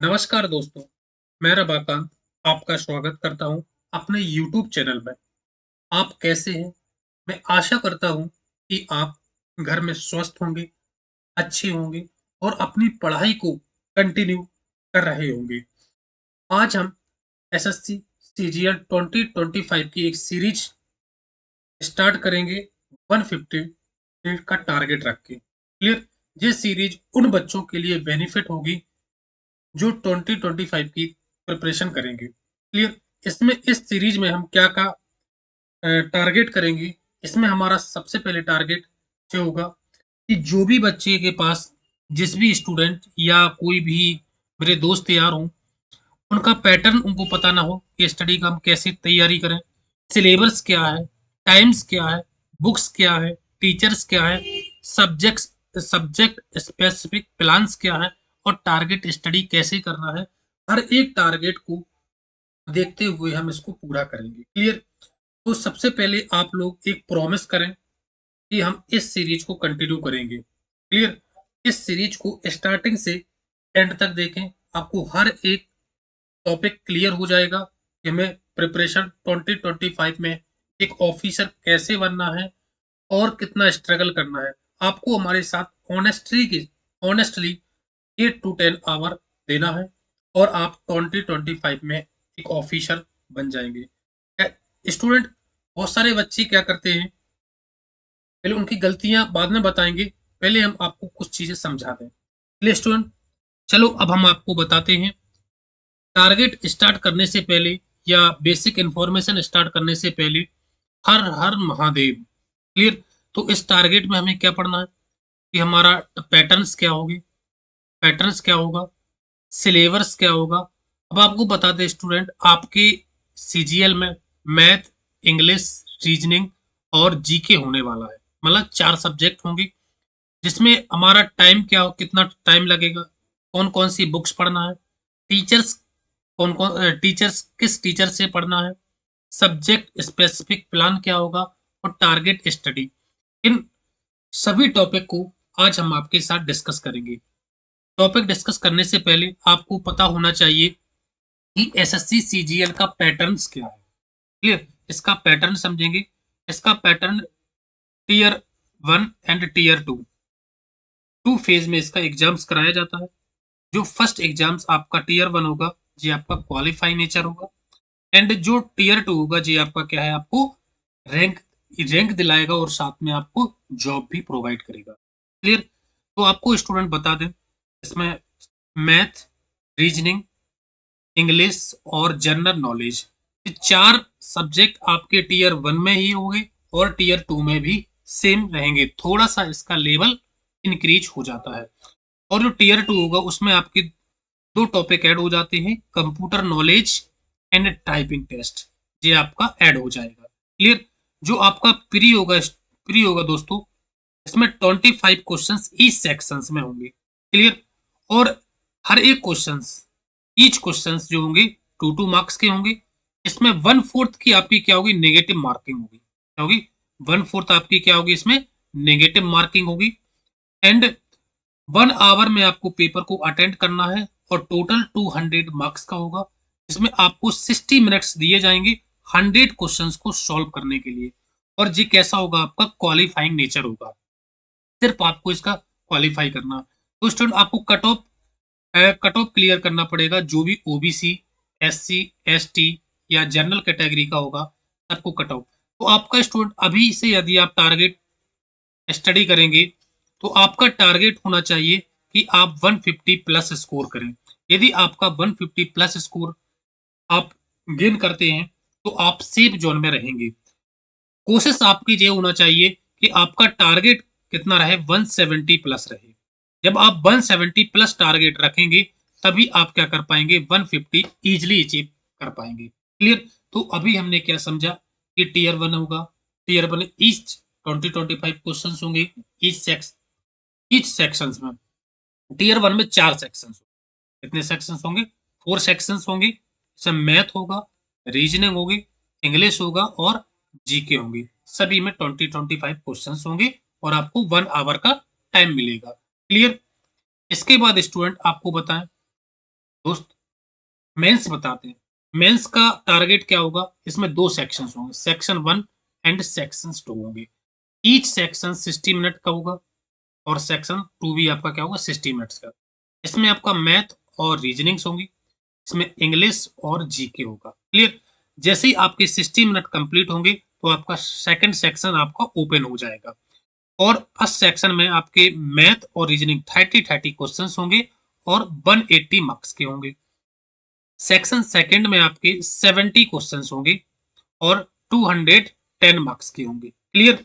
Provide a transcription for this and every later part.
नमस्कार दोस्तों, मैं रमाकांत आपका स्वागत करता हूं अपने YouTube चैनल में। आप कैसे हैं? मैं आशा करता हूं कि आप घर में स्वस्थ होंगे, अच्छे होंगे और अपनी पढ़ाई को कंटिन्यू कर रहे होंगे। आज हम एसएससी सीजीएल 2025 की एक सीरीज स्टार्ट करेंगे 150 का टारगेट रख के। क्लियर? ये सीरीज उन बच्चों के लिए बेनिफिट होगी जो 2025 की प्रिपरेशन करेंगे। क्लियर? इसमें इस सीरीज में हम क्या टारगेट करेंगे। इसमें हमारा सबसे पहले टारगेट ये होगा कि जो भी बच्चे के पास जिस भी स्टूडेंट या कोई भी मेरे दोस्त यार हों, उनका पैटर्न उनको पता ना हो कि स्टडी का हम कैसे तैयारी करें, सिलेबस क्या है, टाइम्स क्या है, बुक्स क्या है, टीचर्स क्या है, सब्जेक्ट्स सब्जेक्ट स्पेसिफिक प्लान्स क्या है और टारगेट स्टडी कैसे करना है। हर एक टारगेट को देखते हुए हम इसको पूरा करेंगे। क्लियर? तो सबसे पहले आप लोग एक प्रॉमिस करें कि हम इस सीरीज को कंटिन्यू करेंगे। क्लियर? इस सीरीज को स्टार्टिंग से एंड तक देखें, आपको हर एक टॉपिक क्लियर हो जाएगा कि हमें प्रिपरेशन 2025 में एक ऑफिसर कैसे बनना है और कितना स्ट्रगल करना है। आपको हमारे साथ ऑनेस्टली 8 टू 10 आवर देना है और आप 2025 में एक ऑफिसर बन जाएंगे। स्टूडेंट, बहुत सारे बच्चे क्या करते हैं, पहले उनकी गलतियां बाद में बताएंगे, पहले हम आपको कुछ चीजें समझा दें। चलिए स्टूडेंट, चलो अब हम आपको बताते हैं टारगेट स्टार्ट करने से पहले या बेसिक इंफॉर्मेशन स्टार्ट करने से पहले हर हर महादेव। क्लियर? तो इस टारगेट में हमें क्या पढ़ना है कि हमारा पैटर्न्स क्या होगी, पैटर्न्स क्या होगा, सिलेबस क्या होगा। अब आपको बता दें स्टूडेंट, आपके सीजीएल में मैथ, इंग्लिश, रीजनिंग और जीके होने वाला है। मतलब 4 सब्जेक्ट होंगे जिसमें हमारा टाइम क्या हो, कितना टाइम लगेगा, कौन-कौन सी बुक्स पढ़ना है, टीचर्स टीचर्स किस टीचर से पढ़ना है, सब्जेक्ट स्पेसिफिक प्लान क्या होगा और टारगेट स्टडी। इन सभी टॉपिक को आज हम आपके साथ डिस्कस करेंगे। टॉपिक डिस्कस करने से पहले आपको पता होना चाहिए कि एसएससी सीजीएल का पैटर्न्स क्या है। क्लियर? इसका पैटर्न समझेंगे। इसका pattern tier 1 and tier 2, 2 phase में इसका एग्जाम्स कराया जाता है। जो फर्स्ट एग्जाम्स आपका टियर 1 होगा, ये आपका क्वालिफाई नेचर होगा एंड जो टियर 2 होगा, ये आपका क्या है, आपको रैंक रैंक दिलाएगा और साथ में आपको जॉब भी प्रोवाइड करेगा। क्लियर? तो आपको स्टूडेंट बता दें, इसमें मैथ, रीजनिंग, इंग्लिश और जनरल नॉलेज, ये 4 सब्जेक्ट आपके टियर 1 में ही होंगे और टियर 2 में भी सेम रहेंगे। थोड़ा सा इसका लेवल इंक्रीज हो जाता है। और जो टियर 2 होगा उसमें आपके 2 टॉपिक ऐड हो जाते हैं, computer knowledge and typing test, ये आपका ऐड हो जाएगा। क्लियर? जो आपका प्री होगा दोस्तों, इसमें 25 क्वेश्चंस ईच सेक्शंस में होंगे। क्लियर? और हर एक क्वेश्चंस, ईच क्वेश्चंस जो होंगे 2 मार्क्स के होंगे। इसमें 1/4 की आपकी क्या होगी, नेगेटिव मार्किंग होगी। क्या होगी? 1/4 आपकी क्या होगी, इसमें नेगेटिव मार्किंग होगी एंड 1 आवर में आपको पेपर को अटेंड करना है और टोटल 200 मार्क्स का होगा। इसमें आपको 60 मिनट्स दिए जाएंगे 100 क्वेश्चंस को सॉल्व करने के लिए। और जी कैसा होगा, आपका क्वालिफाइंग नेचर होगा, सिर्फ आपको इसका क्वालिफाई करना। तो स्टूडेंट, आपको कट ऑफ क्लियर करना पड़ेगा। जो भी ओबीसी, एससी, एसटी या जनरल कैटेगरी का होगा, सबको कट ऑफ। तो आपका स्टूडेंट अभी से यदि आप टारगेट स्टडी करेंगे तो आपका टारगेट होना चाहिए कि आप 150 प्लस स्कोर करें। यदि आपका 150 प्लस स्कोर आप गेन करते हैं तो आप सेफ जोन में रहेंगे। कोशिश आपकी ये होना चाहिए कि आपका टारगेट कितना रहे, 170 प्लस रहे। जब आप 170 प्लस टारगेट रखेंगे तभी आप क्या कर पाएंगे, 150 इजिली अचीव कर पाएंगे। क्लियर? तो अभी हमने क्या समझा कि टीयर 1 होगा, टीयर 1 ईच 20-25 क्वेश्चंस होंगे ईच सेक्शंस में। टीयर 1 में 4 सेक्शंस, कितने सेक्शंस होंगे, 4 सेक्शंस होंगे। इसमें मैथ होगा, रीजनिंग होगी, इंग्लिश होगा और जीके होंगे। सभी में 20-25 क्वेश्चंस होंगे और आपको 1 आवर का टाइम मिलेगा। क्लियर? इसके बाद स्टूडेंट आपको बताएं दोस्त मेंस बताते हैं। मेंस का टारगेट क्या होगा? इसमें 2 सेक्शंस होंगे, सेक्शन 1 एंड सेक्शंस 2 होंगे। ईच सेक्शन 60 मिनट का होगा और सेक्शन 2 भी आपका क्या होगा 60 मिनट्स का। इसमें आपका मैथ और रीजनिंग्स होंगी, इसमें इंग्लिश और जीके होगा। क्लियर? जैसे ही आपके 60 मिनट कंप्लीट होंगे तो आपका सेकंड सेक्शन आपका ओपन हो जाएगा और फर्स्ट सेक्शन में आपके मैथ और रीजनिंग 30-30 क्वेश्चंस होंगे और 180 मार्क्स के होंगे। सेक्शन सेकंड में आपके 70 क्वेश्चंस होंगे और 210 मार्क्स के होंगे। क्लियर?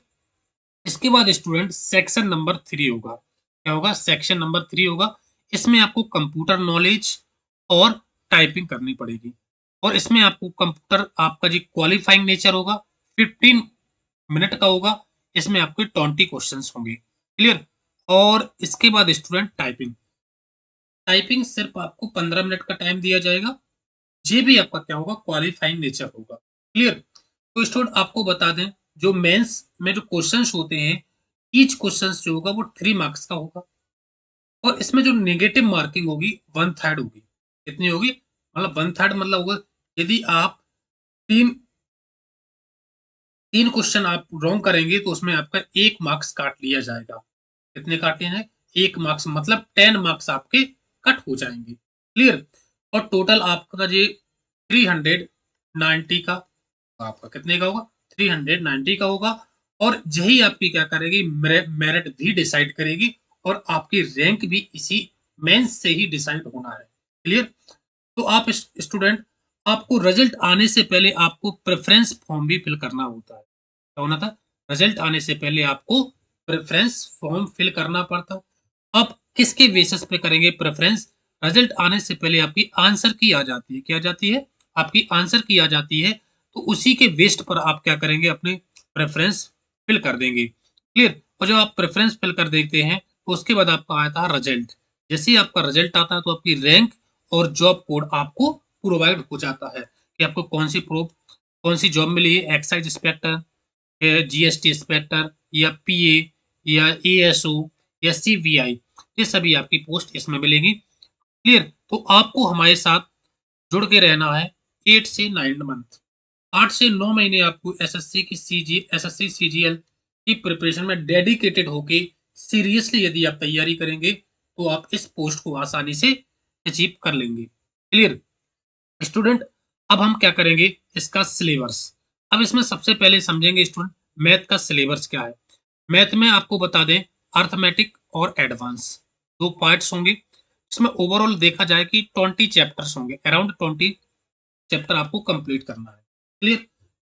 इसके बाद स्टूडेंट सेक्शन नंबर 3 होगा। क्या होगा? सेक्शन नंबर 3 होगा। इसमें आपको कंप्यूटर नॉलेज और टाइपिंग करनी पड़ेगी और इसमें आपको कंप्यूटर आपका जो क्वालिफाइंग नेचर होगा 15 मिनट का होगा। इसमें आपके 20 क्वेश्चंस होंगे। क्लियर? और इसके बाद स्टूडेंट टाइपिंग। टाइपिंग सिर्फ आपको 15 मिनट का टाइम दिया जाएगा। ये भी आपका क्या होगा? क्वालिफाइंग नेचर होगा। क्लियर? तो स्टूडेंट आपको बता दें, जो मेंस में जो क्वेश्चंस होते हैं, ईच क्वेश्चंस जो होगा वो 3 मार्क्स का होगा और इसमें जो नेगेटिव मार्किंग होगी 1/3 होगी। कितनी होगी? मतलब 1/3 मतलब होगा, यदि आप 3 3 क्वेश्चन आप रॉन्ग करेंगे तो उसमें आपका 1 मार्क्स काट लिया जाएगा। कितने काटे हैं? 1 मार्क्स, मतलब 10 मार्क्स आपके कट हो जाएंगे। क्लियर? और टोटल आपका ये 390 का आपका कितने का होगा? 390 का होगा और यही आपकी क्या करेगी? मेरिट भी डिसाइड करेगी और आपकी रैंक भी इसी मेंस से ही डिसाइड होना है। क्लियर? तो आप स्टूडेंट, आपको रिजल्ट आने से पहले आपको प्रेफरेंस फॉर्म भी फिल करना होता है। क्या होना था? रिजल्ट आने से पहले आपको प्रेफरेंस फॉर्म फिल करना पड़ता। अब किसके बेसिस पे करेंगे प्रेफरेंस? रिजल्ट आने से पहले आपकी आंसर की आ जाती है। क्या आ जाती है? आपकी आंसर की आ जाती है, तो उसी के बेस्ड पर आप क्या करेंगे? अपने प्रेफरेंस फिल कर देंगे। क्लियर? और जब आप प्रेफरेंस फिल कर देते हैं तो उसके बाद आपका आता है रिजल्ट। जैसे ही आपका रिजल्ट आता है तो आपकी रैंक और जॉब कोड आपको प्रोवाइड हो जाता है कि आपको कौन सी जॉब मिली है। एक्साइज इंस्पेक्टर, जीएसटी इंस्पेक्टर या पीए या एएसओ या सीवीआई, ये सभी आपकी पोस्ट इसमें मिलेंगी। क्लियर? तो आपको हमारे साथ जुड़ के रहना है 8 से 9 मंथ। 8 से 9 महीने आपको एसएससी सीजीएल की प्रिपरेशन में डेडिकेटेड होके सीरियसली यदि आप तैयारी करेंगे तो आप इस पोस्ट को आसानी से अचीव कर लेंगे। क्लियर? स्टूडेंट, अब हम क्या करेंगे? इसका सिलेबस। अब इसमें सबसे पहले समझेंगे स्टूडेंट, मैथ का सिलेबस क्या है। मैथ में आपको बता दें, अर्थमेटिक और एडवांस 2 पार्ट्स होंगे। इसमें ओवरऑल देखा जाए कि 20 चैप्टर्स होंगे, अराउंड 20 चैप्टर आपको कंप्लीट करना है। क्लियर?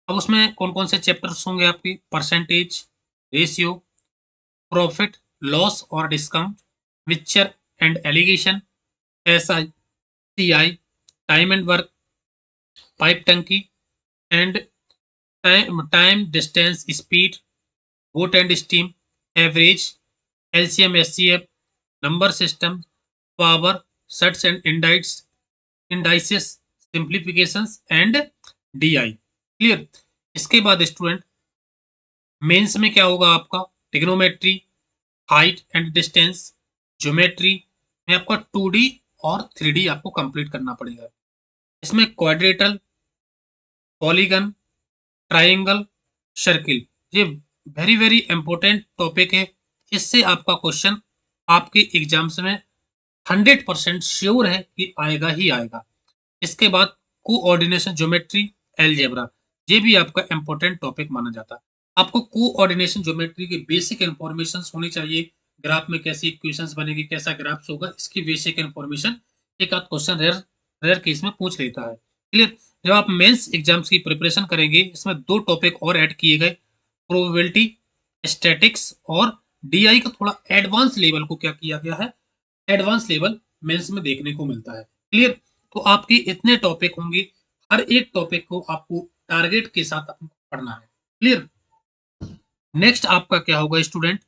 अब उसमें कौन-कौन से चैप्टर्स होंगे आपके? परसेंटेज, रेशियो, प्रॉफिट, लॉस और discount, mixture and alligation, SI, CI, time and work, pipe टंकी and time distance speed, boat and stream, average, LCM HCF, number system, power, surds and indices, simplifications and DI. Clear? इसके बाद student, mains में क्या होगा आपका? Trigonometry, height and distance, geometry में आपका 2D और 3D आपको कंप्लीट करना पड़ेगा। इसमें क्वाड्रेटल, पॉलीगन, ट्रायंगल, सर्किल, ये वेरी वेरी इंपॉर्टेंट टॉपिक है। इससे आपका क्वेश्चन आपके एग्जाम्स में 100% श्योर है कि आएगा ही आएगा। इसके बाद कोऑर्डिनेशन ज्योमेट्री, अलजेब्रा, ये भी आपका इंपॉर्टेंट टॉपिक माना जाता है। आपको कोऑर्डिनेशन ज्योमेट्री की बेसिक इंफॉर्मेशन होनी चाहिए। ग्राफ में कैसी इक्वेशंस बनेगी, कैसा ग्राफ्स होगा, इसकी बेसिक इंफॉर्मेशन एक आध क्वेश्चन रेयर रेयर केस में पूछ लेता है। क्लियर? जब आप मेंस एग्जाम्स की प्रिपरेशन करेंगे, इसमें 2 टॉपिक और ऐड किए गए, प्रोबेबिलिटी, स्टैटिक्स और डीआई का थोड़ा एडवांस लेवल को क्या किया गया है? एडवांस लेवल मेंस में देखने को मिलता है। क्लियर? तो आपके इतने टॉपिक होंगे, हर एक टॉपिक को आपको टारगेट के साथ आपको पढ़ना है। क्लियर? नेक्स्ट आपका क्या होगा स्टूडेंट?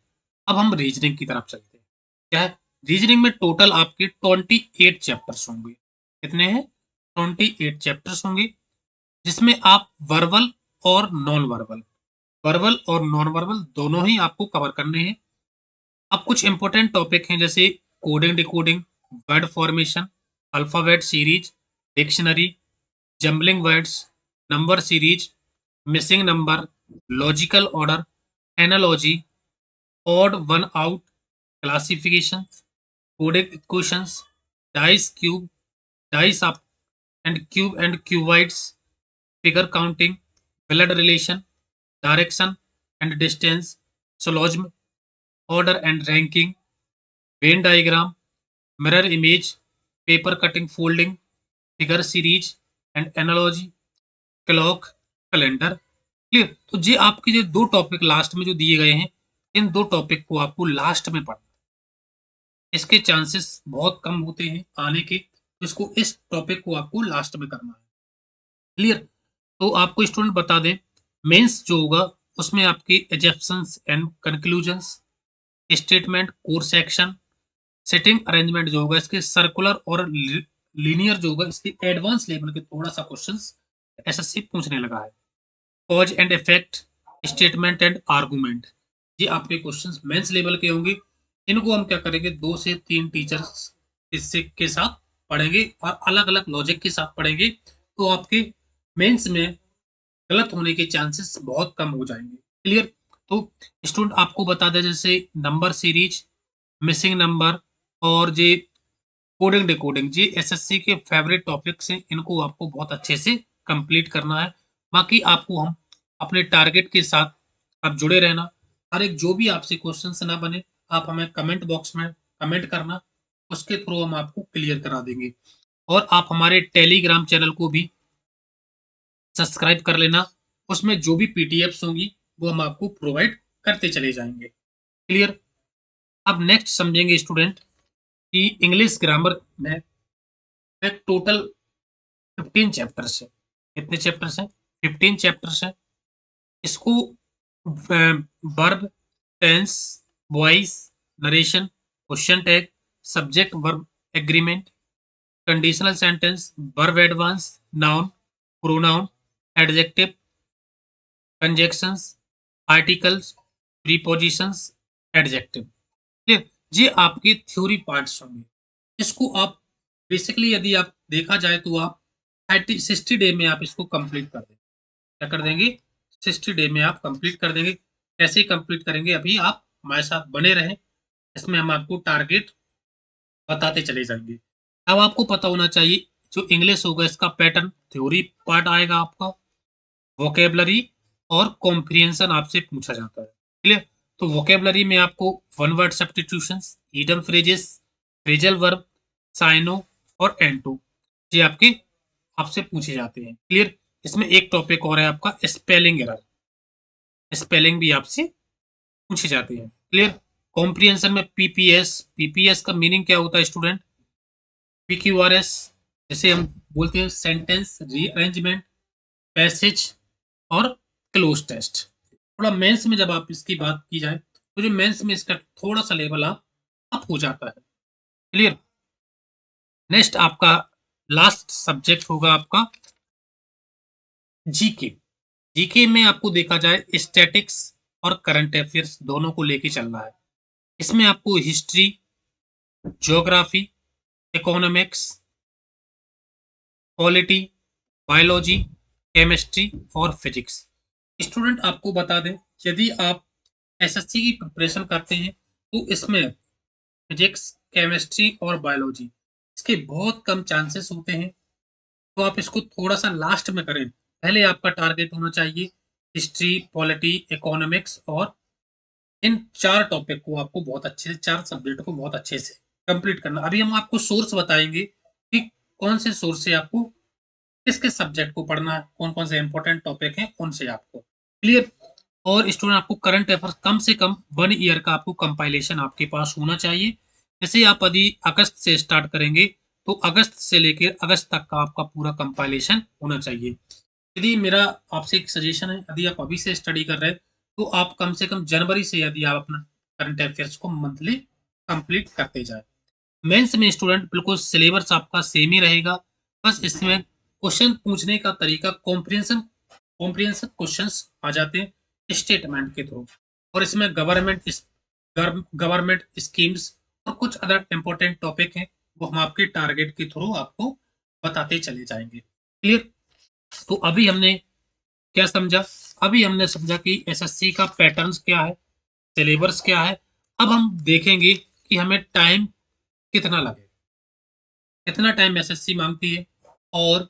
अब हम रीजनिंग की तरफ चलते हैं। क्या है? रीजनिंग में टोटल आपके 28 चैप्टर्स होंगे। कितने हैं? 28 चैप्टर्स होंगे, जिसमें आप वर्बल और नॉन वर्बल, वर्बल और नॉन वर्बल दोनों ही आपको कवर करने हैं। अब कुछ इंपॉर्टेंट टॉपिक हैं जैसे coding decoding, word formation, alphabet series, dictionary, jumbling words, number series, missing number, logical order, analogy, odd one out, classification, coded equations, dice cube, dice up and cuboids, figure counting, blood relation, direction and distance, syllogism, order and ranking, Venn diagram, mirror image, paper cutting folding, figure series and analogy, clock, calendar. Clear? तो ये आपके जो दो topic last में जो दिए गए हैं, इन दो टॉपिक को आपको लास्ट में पढ़ना। इसके चांसेस बहुत कम होते हैं आने के, तो इसको इस टॉपिक को आपको लास्ट में करना है। क्लियर? तो आपको स्टूडेंट बता दें, मेंस जो होगा उसमें आपकी assumptions and conclusions, statement, course action, setting arrangement जो होगा इसके सर्कुलर और लीनियर जो होगा इसके एडवांस लेवल के थोड़ा सा क्वेश्चंस एसएससी पूछने लगा है। Cause and effect, statement and argument, ये आपके क्वेश्चंस मेंस लेवल के होंगे। इनको हम क्या करेंगे, 2 से 3 टीचर्स इससे के साथ पढ़ेंगे और अलग अलग लॉजिक के साथ पढ़ेंगे, तो आपके मेंस में गलत होने के चांसेस बहुत कम हो जाएंगे। क्लियर? तो स्टूडेंट आपको बता दें, जैसे नंबर सीरीज, मिसिंग नंबर और ये कोडिंग डिकोडिंग, जी एसएससी के फेवरेट टॉपिक्स हैं, इनको आपको बहुत अच्छे से कंप्लीट करना है। बाकी आपको हम अपने टारगेट के साथ आप जुड़े रहना। हर एक जो भी आपसे क्वेश्चन ना बने, आप हमें कमेंट बॉक्स में कमेंट करना, उसके थ्रू हम आपको क्लियर करा देंगे। और आप हमारे टेलीग्राम चैनल को भी सब्सक्राइब कर लेना, उसमें जो भी पीडीएफ्स होंगी वो हम आपको प्रोवाइड करते चले जाएंगे। क्लियर? अब नेक्स्ट समझेंगे स्टूडेंट कि इंग्लिश ग्रामर में टोटल 15 चैप्टर्स है। कितने चैप्टर्स हैं? 15 चैप्टर्स हैं। इसको verb, tense, voice, narration, question tag, subject verb agreement, conditional sentence, verb advance, noun, pronoun, adjective, conjunctions, articles, prepositions, adjective. Clear? ये आपके थ्योरी पार्ट्स होंगे। इसको आप बेसिकली यदि आप देखा जाए तो आप 60 डे में आप इसको कंप्लीट कर देंगे। क्या कर देंगे? 60 डे में आप कंप्लीट कर देंगे। कैसे कंप्लीट करेंगे, अभी आप हमारे साथ बने रहें, इसमें हम आपको टारगेट बताते चले जाएंगे। अब आपको पता होना चाहिए, जो इंग्लिश होगा इसका पैटर्न थ्योरी पार्ट आएगा आपका, वोकेबलरी और कॉम्प्रिहेंशन आपसे पूछा जाता है। क्लियर? तो वोकेबलरी में आपको one word substitutions, idiom phrases, phrasal verb, syno और एंटो, ये आपके आपसे पूछे जाते हैं। क्लियर? इसमें एक टॉपिक और है आपका स्पेलिंग एरर, स्पेलिंग भी आपसे पूछे जाते हैं। क्लियर? कॉम्प्रिहेंशन में पीपीएस, पीपीएस का मीनिंग क्या होता है स्टूडेंट? पीक्यूआरएस, जैसे हम बोलते हैं सेंटेंस रीअरेंजमेंट, पैसेज और क्लोज टेस्ट। थोड़ा मेंस में जब आप इसकी बात की जाए, तो जो मेंस में इसका थोड़ा सा लेवल अप हो जाता है। क्लियर? नेक्स्ट आपका लास्ट सब्जेक्ट होगा आपका जीके। जीके में आपको देखा जाए स्टैटिक्स और करंट अफेयर्स दोनों को लेके चलना है। इसमें आपको history, geography, economics, polity, biology, chemistry और फिजिक्स। स्टूडेंट आपको बता दें, यदि आप एसएससी की प्रिपरेशन करते हैं तो इसमें फिजिक्स, केमिस्ट्री और बायोलॉजी इसके बहुत कम चांसेस होते हैं, तो आप इसको थोड़ा सा लास्ट में करें। पहले आपका टारगेट होना चाहिए हिस्ट्री, पॉलिटी, इकोनॉमिक्स, और इन 4 टॉपिक को आपको बहुत अच्छे से, 4 सब्जेक्ट को बहुत अच्छे से कंप्लीट करना। अभी हम आपको सोर्स बताएंगे कि कौन से सोर्स से आपको किस किस सब्जेक्ट को पढ़ना है, कौन कौन से इंपॉर्टेंट टॉपिक हैं उनसे आपको। क्लियर? और स्टूडेंट आपको करंट अफेयर्स कम से कम 1 ईयर का आपको कंपाइलेशन आपके पास होना चाहिए। जैसे आप यदि अगस्त से स्टार्ट करेंगे तो अगस्त से लेकर अगस्त तक का आपका पूरा कंपाइलेशन होना चाहिए। यदि मेरा आपसे एक सजेशन है, यदि आप अभी से स्टडी कर रहे हैं तो आप कम से कम जनवरी से यदि आप अपना करंट अफेयर्स को मंथली कंप्लीट करते जाए। मेंस में स्टूडेंट बिल्कुल सिलेबस आपका सेम ही रहेगा, बस इसमें क्वेश्चन पूछने का तरीका कॉम्प्रिहेंशन कॉम्प्रिहेंसिव क्वेश्चंस आ जाते हैं स्टेटमेंट के थ्रू, और इसमें गवर्नमेंट स्कीम्स और कुछ अदर इंपॉर्टेंट टॉपिक हैं वो हम आपके टारगेट के थ्रू आपको बताते चले जाएँगे। क्लियर? तो अभी हमने क्या समझा? अभी हमने समझा कि एसएससी का पैटर्न्स क्या है, सिलेबस क्या है। अब हम देखेंगे कि हमें टाइम कितना लगेगा, कितना टाइम एसएससी माँगती है और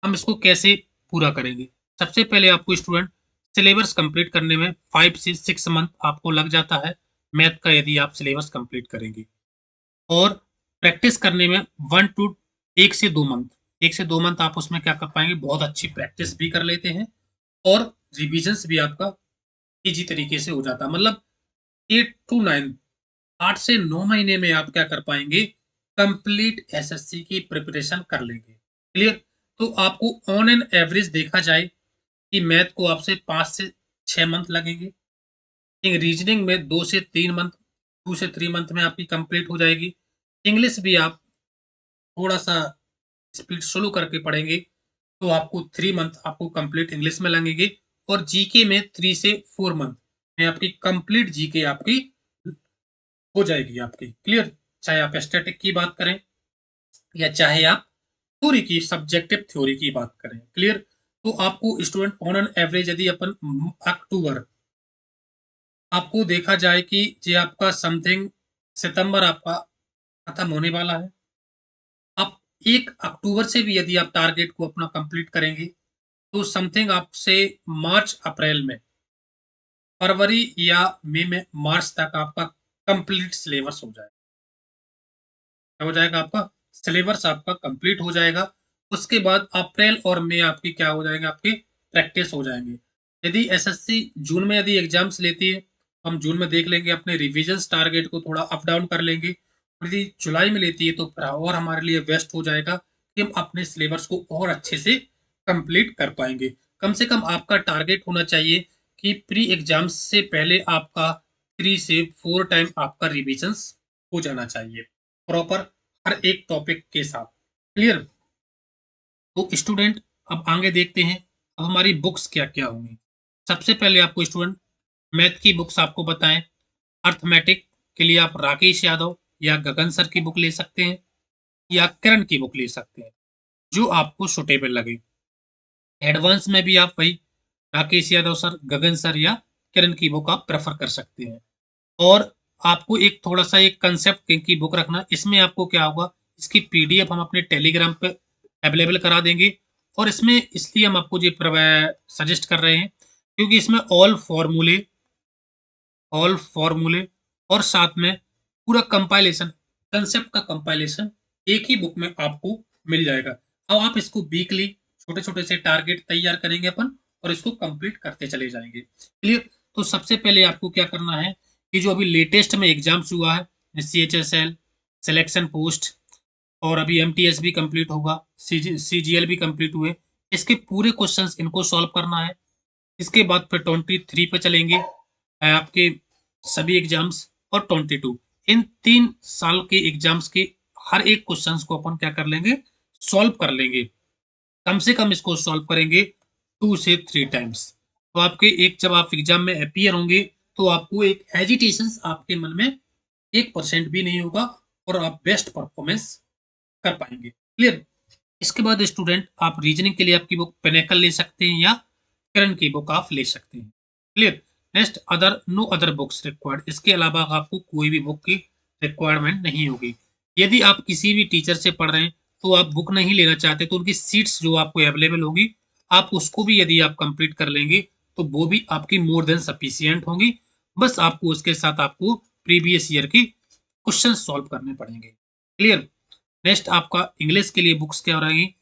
हम इसको कैसे पूरा करेंगे। सबसे पहले आपको स्टूडेंट सिलेबस कंप्लीट करने में 5 से 6 मंथ आपको लग जाता है, मैथ का यदि आप सिलेबस कंप्लीट करेंगे। और प्रैक्टिस करने में 1 टू 1 से 2 मंथ, 1 से 2 मंथ आप उसमें क्या कर पाएँगे, बहुत अच्छी प्रैक्टिस भी कर लेते हैं और रिविजन्स भी आपका ईज़ी तरीके से हो जाता है। मतलब 8 टू 9, 8 से 9 महीने में आप क्या कर पाएँगे, कंप्लीट एसएससी की प्रिपरेशन कर लेंगे। क्लियर? तो आपको ऑन एन एवरेज देखा जाए कि मैथ को आपसे 5 से 6 मंथ लगेंगे। रीजनिंग में 2 से 3 मंथ, 2 से 3 मंथ में आपकी कंप्लीट हो जाएगी। इंग्लिश भी आप थोड़ा-सा स्पीड स्लो करके पढ़ेंगे, तो आपको 3 मंथ आपको कंप्लीट इंग्लिश में लगेंगे और जीके में 3 से 4 मंथ में आपकी कंप्लीट जीके आपकी हो जाएगी आपकी। क्लियर? चाहे आप स्टैटिक की बात करें या चाहे आप थ्योरी की, सब्जेक्टिव थ्योरी की बात करें। क्लियर? तो आपको स्टूडेंट ऑन एन एवरेज यदि अपन अक्टूबर आपको देखा जाए कि ये आपका समथिंग सितंबर आपका खत्म होने वाला है। आप 1 अक्टूबर से भी यदि आप टारगेट को अपना कंप्लीट करेंगे, तो समथिंग आपसे मार्च अप्रैल में, फरवरी या मई में, मार्च तक आपका कंप्लीट सिलेबस हो जाएगा। क्या हो जाएगा आपका? सिलेबस आपका कंप्लीट हो जाएगा। उसके बाद अप्रैल और मई आपकी क्या हो जाएँगे, आपकी प्रैक्टिस हो जाएँगे। यदि एसएससी जून में यदि एग्ज़ाम्स लेती है, हम जून में देख लेंगे अपने रिविजन्स टारगेट को थोड़ा अप डाउन कर लेंगे। यदि जुलाई में लेती है तो फिर और हमारे लिए बेस्ट हो जाएगा कि हम अपने सिलेबस को और अच्छे से कंप्लीट कर पाएँगे। कम से कम आपका टारगेट होना चाहिए कि प्री एग्ज़ाम्स से पहले आपका 3 से 4 टाइम आपका रिविजन्स हो जाना चाहिए। प्रॉपर हर एक टॉपिक के साथ। क्लियर? तो स्टूडेंट अब आगे देखते हैं, अब हमारी बुक्स क्या-क्या होंगी। सबसे पहले आपको स्टूडेंट मैथ की बुक्स आपको बताएँ, अर्थमेटिक के लिए आप राकेश यादव या गगन सर की बुक ले सकते हैं या किरण की बुक ले सकते हैं, जो आपको सूटेबल लगे। एडवांस में भी आप वही राकेश यादव सर, गगन सर या किरण की बुक आप प्रेफ़र कर सकते हैं। और आपको एक थोड़ा-सा एक कांसेप्ट की बुक रखना, इसमें आपको क्या होगा, इसकी पीडीएफ हम अपने टेलीग्राम पे अवेलेबल करा देंगे और इसमें इसलिए हम आपको ये सजेस्ट कर रहे हैं, क्योंकि इसमें ऑल फ़ॉर्मूले और साथ में पूरा कंपाइलेशन, कांसेप्ट का कंपाइलेशन एक ही बुक में आपको मिल जाएगा। अब आप इसको वीकली छोटे-छोटे से टारगेट तैयार करेंगे अपन और इसको कंप्लीट करते चले जाएँगे। क्लियर? तो सबसे पहले आपको क्या करना है कि जो अभी लेटेस्ट में एग्ज़ाम्स हुआ है, सीएचएसएल, सिलेक्शन पोस्ट और अभी एमटीएस भी कंप्लीट होगा, सीजीएल भी कंप्लीट हुए। इसके पूरे क्वेश्चंस इनको सॉल्व करना है। इसके बाद फिर 23 पे चलेंगे आपके सभी एग्ज़ाम्स और 22 इन 3 साल के एग्ज़ाम्स के हर एक क्वेश्चंस को अपन क्या कर लेंगे, सॉल्व कर लेंगे। कम से कम इसको सॉल्व करेंगे 2 से 3 टाइम्स। तो आपके एक जब आप एग्ज़ाम में अपीयर होंगे, तो आपको एक हेजिटेशंस आपके मन में 1% भी नहीं होगा और आप बेस्ट परफॉर्मेंस कर पाएँगे। क्लियर? इसके बाद स्टूडेंट आप रीजनिंग के लिए आपकी बुक पिनेकल ले सकते हैं या किरण की बुक आप ले सकते हैं। Clear? Next no other books required, इसके अलावा आपको कोई भी बुक की रिक्वायरमेंट नहीं होगी। यदि आप किसी भी टीचर से पढ़ रहे हैं, तो आप बुक नहीं लेना चाहते तो उनकी सीट्स जो आपको अवेलेबल होगी, आप उसको भी यदि आप कंप्लीट कर लेंगे, तो वो भी आपकी मोर देन सफिशिएंट होंगी। बस आपको उसके साथ आपको प्रीवियस ईयर की क्वेश्चन सॉल्व करने पड़ेंगे। क्लियर? नेक्स्ट आपका इंग्लिश के लिए बुक्स क्या रहेगी?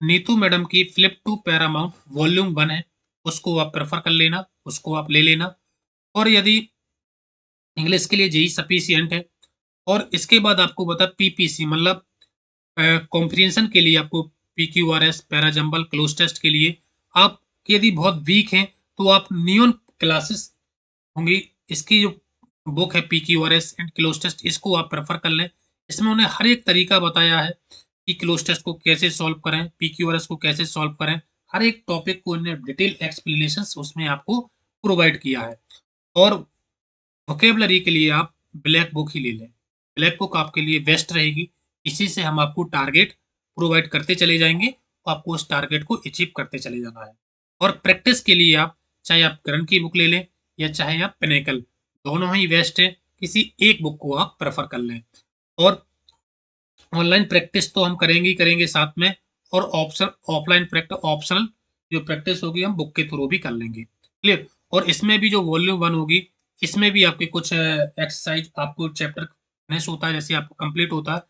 नीतू मैडम की फ्लिप टू पैरामाउंट वॉल्यूम 1 है, उसको आप प्रेफ़र कर लेना, उसको आप ले लेना। और यदि इंग्लिश के लिए जेईई सफिशिएंट है और इसके बाद आपको बता पीपीसी मतलब कॉम्प्रिहेंशन के लिए आपको पीक्यूआरएस, पैराजंबल, क्लोज टेस्ट के लिए आप यदि बहुत वीक हैं, तो आप नियॉन क्लासेस होंगी, इसकी जो बुक है पीक्यूआरएस एंड क्लोज टेस्ट, इसको आप प्रेफ़र कर लें। इसमें उन्हें हर एक तरीका बताया है कि क्लोज टेस्ट को कैसे सॉल्व करें, पीक्यूआरएस को कैसे सॉल्व करें। हर एक टॉपिक को इन्हें डिटेल एक्सप्लेनेशंस उसमें आपको प्रोवाइड किया है। और वोकैब्युलरी के लिए आप ब्लैक बुक ही ले लें। ब्लैक बुक आपके लिए बेस्ट रहेगी। इसी से हम आपको टारगेट प्रोवाइड करते चले जाएँगे, तो आपको उस टारगेट को अचीव करते चले जाना है। और प्रैक्टिस के लिए आप चाहे आप करण की बुक ले लें या चाहे आप पिनेकल, दोनों ही बेस्ट है, किसी एक बुक को आप प्रेफ़र कर लें। और ऑनलाइन प्रैक्टिस तो हम करेंगे ही करेंगे साथ में, और ऑफलाइन ऑप्शनल जो प्रैक्टिस होगी हम बुक के थ्रू भी कर लेंगे। क्लियर? और इसमें भी जो वॉल्यूम 1 होगी, इसमें भी आपके कुछ एक्सरसाइज आपको चैप्टर फिनिश होता है, जैसे आपको कंप्लीट होता है,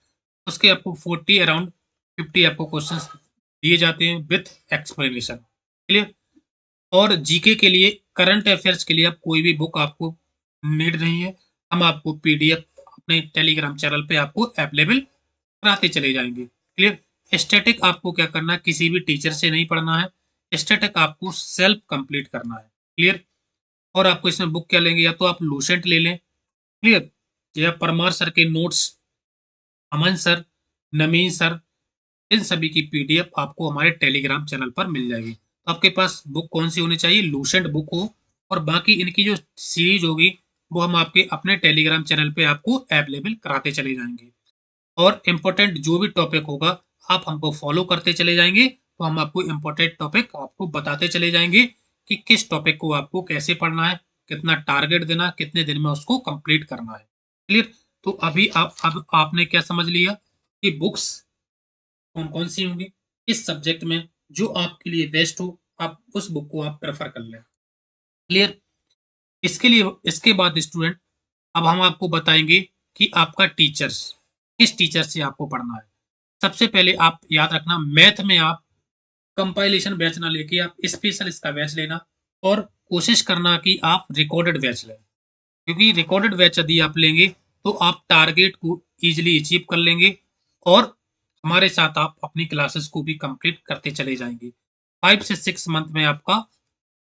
उसके आपको 40 अराउंड 50 आपको क्वेश्चंस दिए जाते हैं विथ एक्सप्लेनेशन। क्लियर? और जीके के लिए, करंट अफेयर्स के लिए आप कोई भी बुक आपको नीड नहीं है। हम आपको पीडीएफ अपने टेलीग्राम चैनल पे आपको अवेलेबल कराते चले जाएँगे। क्लियर? स्टैटिक आपको क्या करना है, किसी भी टीचर से नहीं पढ़ना है। स्टैटिक आपको सेल्फ कंप्लीट करना है। क्लियर? और आपको इसमें बुक क्या लेंगे, या तो आप लूसेंट ले लें। क्लियर? या परमार सर के नोट्स, अमन सर, नमीन सर, इन सभी की पीडीएफ आपको हमारे टेलीग्राम चैनल पर मिल जाएगी। तो आपके पास बुक कौन-सी होनी चाहिए? लूसेंट बुक हो, और बाकी इनकी जो सीरीज़ होगी, वो हम आपके अपने टेलीग्राम चैनल पे आपको अवेलेबल कराते चले जाएँगे। और इम्पोर्टेंट जो भी टॉपिक होगा, आप हमको फॉलो करते चले जाएँगे, तो हम आपको इम्पोर्टेंट टॉपिक आपको बताते चले जाएँगे कि किस टॉपिक को आपको कैसे पढ़ना है, कितना टारगेट देना है, कितने दिन में उसको कंप्लीट करना है। क्लियर? तो अभी आप अब आपने क्या समझ लिया कि बुक्स कौन-कौन सी होंगी, किस सब्जेक्ट में जो आपके लिए बेस्ट हो, आप उस बुक को आप प्रेफ़र कर लें। क्लियर? इसके बाद स्टूडेंट, अब हम आपको बताएँगे कि आपका टीचर्स, किस टीचर से आपको पढ़ना है। सबसे पहले आप याद रखना, मैथ में आप कंपाइलेशन बैच ना लेके आप स्पेशल इसका बैच लेना, और कोशिश करना कि आप रिकॉर्डेड बैच लें। क्योंकि रिकॉर्डेड बैच यदि आप लेंगे, तो आप टारगेट को ईज़िली अचीव कर लेंगे, और हमारे साथ आप अपनी क्लासेस को भी कंप्लीट करते चले जाएँगे। 5 से 6 मंथ में आपका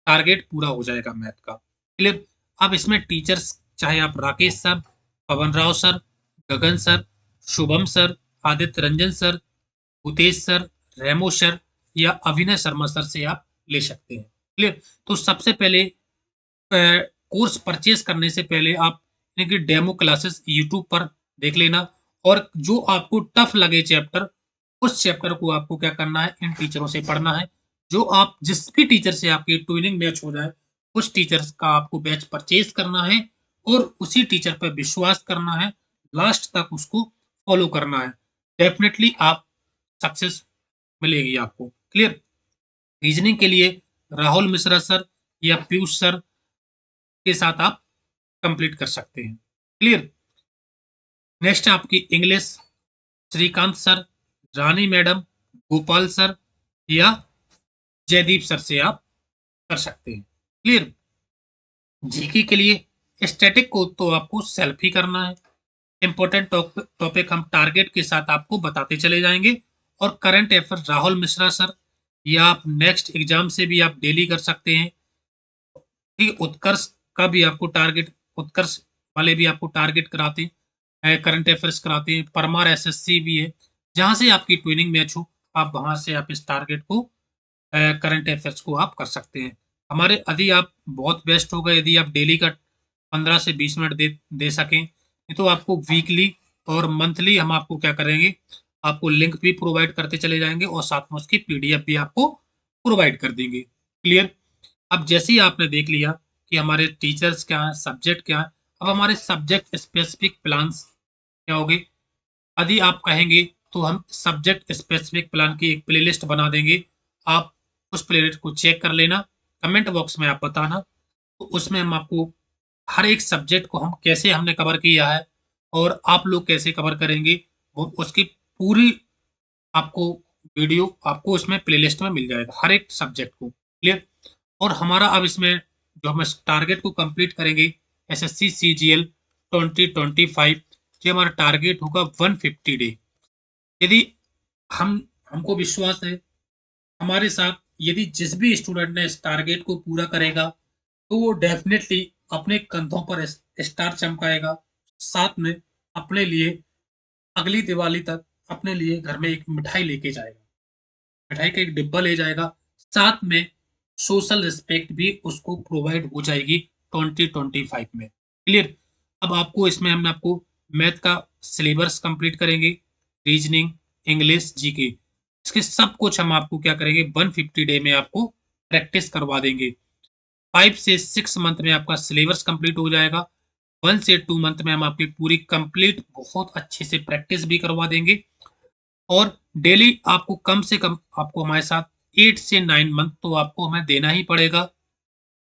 टारगेट पूरा हो जाएगा मैथ का। क्लियर? अब इसमें टीचर्स चाहे आप Rakesh sir, Pawan Rao sir, Gagan sir, Shubham sir, Aditya Ranjan sir, Bhutesh sir, Remo sir या अभिनय शर्मा सर से आप ले सकते हैं। क्लियर? तो सबसे पहले कोर्स परचेज़ करने से पहले आप इनकी डेमो क्लासेस यूट्यूब पर देख लेना, और जो आपको टफ़ लगे चैप्टर, उस चैप्टर को आपको क्या करना है, इन टीचरों से पढ़ना है। जो आप जिस भी टीचर से आपकी ट्विनिंग मैच हो जाए, उस टीचर्स का आपको बैच परचेज़ करना है, और उसी टीचर पे विश्वास करना है, लास्ट तक उसको फ़ॉलो करना है। डेफ़िनिटली आप सक्सेस मिलेगी आपको। क्लियर? रीज़निंग के लिए राहुल मिश्रा सर या पीयूष सर के साथ आप कंप्लीट कर सकते हैं। क्लियर? नेक्स्ट है आपकी इंग्लिश, श्रीकांत सर, रानी मैडम, गोपाल सर या जयदीप सर से आप कर सकते हैं। क्लियर? जीके के लिए स्टैटिक को तो आपको सेल्फ ही करना है। इम्पोर्टेंट टॉपिक हम टारगेट के साथ आपको बताते चले जाएँगे, और current affair Rahul Mishra sir, या आप नेक्स्ट एग्ज़ाम से भी आप डेली कर सकते हैं। ठीक, उत्कर्ष का भी आपको टारगेट, उत्कर्ष वाले भी आपको टारगेट कराते हैं, करंट अफेयर्स कराते हैं, परमार एसएससी भी है। जहाँ से आपकी ट्विनिंग मैच हो, आप वहाँ से आप इस टारगेट को, करंट अफेयर्स को आप कर सकते हैं। हमारे यदि आप बहुत बेस्ट होगा यदि आप डेली का 15 से 20 मिनट दे दे सकें, नहीं तो आपको वीकली और मंथली हम आपको क्या करेंगे, आपको लिंक भी प्रोवाइड करते चले जाएँगे, और साथ में उसकी पीडीएफ भी आपको प्रोवाइड कर देंगे। क्लियर? अब जैसे ही आपने देख लिया कि हमारे टीचर्स क्या हैं, सब्जेक्ट क्या है, अब हमारे सब्जेक्ट स्पेसिफिक प्लान्स क्या होंगे? यदि आप कहेंगे, तो हम सब्जेक्ट स्पेसिफिक प्लान की एक प्लेलिस्ट बना देंगे। आप उस प्लेलिस्ट को चेक कर लेना, कमेंट बॉक्स में आप बताना, तो उसमें हम आपको हर एक सब्जेक्ट को हम कैसे हमने कवर किया है, और आप लोग कैसे कवर करेंगे, वो उसकी पूरी आपको वीडियो आपको उसमें प्लेलिस्ट में मिल जाएगा, हर एक सब्जेक्ट को। क्लियर? और हमारा अब इसमें जो हम इस टारगेट को कंप्लीट करेंगे, एसएससी सीजीएल 2025, ये हमारा टारगेट होगा 150 डे। यदि हम हमको विश्वास है, हमारे साथ यदि जिस भी स्टूडेंट ने इस टारगेट को पूरा करेगा, तो वो डेफ़िनेटली अपने कंधों पर स्टार चमकाएगा। साथ में अपने लिए अगली दिवाली तक अपने लिए घर में एक मिठाई लेके जाएगा। मिठाई का एक डिब्बा ले जाएगा, साथ में सोशल रिस्पेक्ट भी उसको प्रोवाइड हो जाएगी 2025 में। क्लियर? अब आपको इसमें हम आपको मैथ का सिलेबस कंप्लीट करेंगे, रीजनिंग, इंग्लिश, जीके। इसके सब कुछ हम आपको क्या करेंगे 150 डे में आपको प्रैक्टिस करवा देंगे। 5 से 6 मंथ में आपका सिलेबस कंप्लीट हो जाएगा। 1 से 2 मंथ में हम आपकी पूरी कंप्लीट बहुत अच्छे से प्रैक्टिस भी करवा देंगे और डेली आपको कम से कम आपको हमारे साथ 8 से 9 मंथ तो आपको हमें देना ही पड़ेगा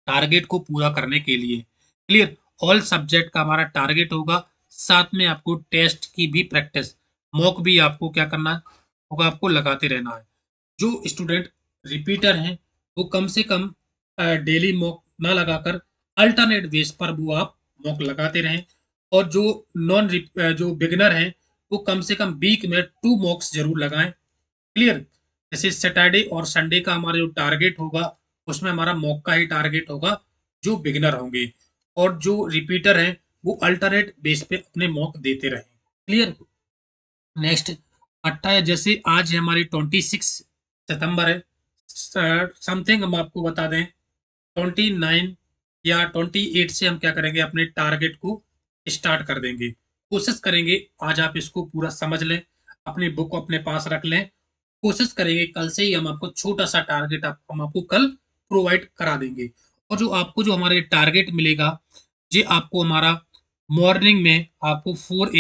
टारगेट को पूरा करने के लिए। क्लियर? ऑल सब्जेक्ट का हमारा टारगेट होगा, साथ में आपको टेस्ट की भी प्रैक्टिस, मॉक भी आपको क्या करना होगा, आपको लगाते रहना है। जो स्टूडेंट रिपीटर हैं, वो कम से कम डेली मॉक ना लगाकर अल्टरनेट बेस पर वो आप मॉक लगाते रहें और जो जो बिगिनर हैं, वो कम से कम वीक में 2 मॉक्स ज़रूर लगाएँ। क्लियर? जैसे सैटरडे और संडे का हमारा जो टारगेट होगा, उसमें हमारा मॉक का ही टारगेट होगा, जो बिगिनर होंगे और जो रिपीटर हैं, वो अल्टरनेट बेस पे अपने मॉक देते रहें। क्लियर? नेक्स्ट जैसे आज हमारी 26 सितंबर है, समथिंग हम आपको बता दें 29 या 28 से हम क्या करेंगे अपने टारगेट को स्टार्ट कर देंगे। कोशिश करेंगे आज आप इसको पूरा समझ लें, अपनी बुक अपने पास रख लें। कोशिश करेंगे कल से ही हम आपको छोटा-सा टारगेट हम आपको कल प्रोवाइड करा देंगे। और जो आपको जो हमारा ये टारगेट मिलेगा, ये आपको हमारा मॉर्निंग में आपको 4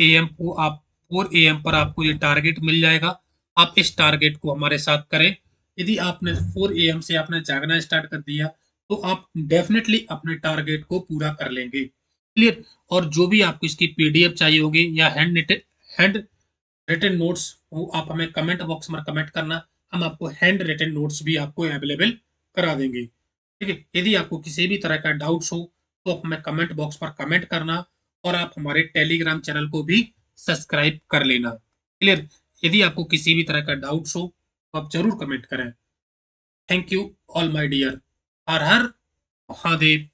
एएम को आप 4 एएम पर आपको ये टारगेट मिल जाएगा। आप इस टारगेट को हमारे साथ करें। यदि आपने 4 एएम से आपने जागना स्टार्ट कर दिया, तो आप डेफ़िनेटली अपने टारगेट को पूरा कर लेंगे। क्लियर? और जो भी आपको इसकी पीडीएफ चाहिए होगी या हैंड रिटन नोट्स वो आप हमें कमेंट बॉक्स में कमेंट करना, हम आपको हैंड रिटन नोट्स भी आपको अवेलेबल करा देंगे। ठीक है? यदि आपको किसी भी तरह का डाउट्स हो, तो आप हमें कमेंट बॉक्स पर कमेंट करना और आप हमारे टेलीग्राम चैनल को भी सब्सक्राइब कर लेना। क्लियर? यदि आपको किसी भी तरह का डाउट्स हो, तो आप ज़रूर कमेंट करें। Thank you all my dear. हर हर महादेव।